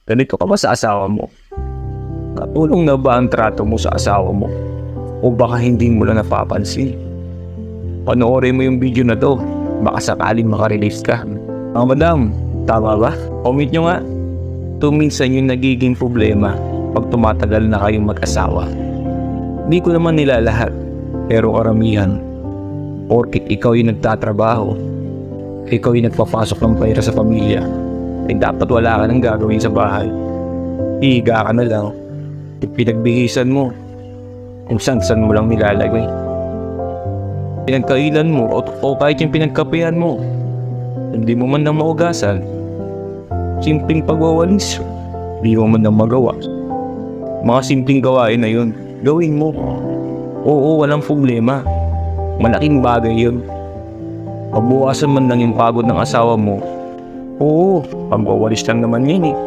Ganito ka ba sa asawa mo? Katulong na ba ang trato mo sa asawa mo? O baka hindi mo lang napapansin? Panoorin mo yung video na to. Baka sakaling makarelate ka. Madam, tama ba? Comment nyo nga. Ito minsan yung nagiging problema pag tumatagal na kayong mag-asawa. Hindi ko naman nila lahat, pero karamihan. Porkit ikaw yung nagtatrabaho, ikaw yung nagpapasok ng pera sa pamilya, ay dapat wala ka nang gagawin sa bahay. Hihiga ka na lang. Pinagbihisan mo kung saan mo lang nilalagay. Pinagkailan mo o kahit yung pinagkapehan mo, hindi mo man lang maugasan. Simpleng pagwawalis, hindi mo man lang magawa. Mga simpleng gawain na yun, gawin mo. Oo, walang problema. Malaking bagay yun. Pabuwasan man lang yung pagod ng asawa mo. Oo, pagwawalis lang naman yun eh.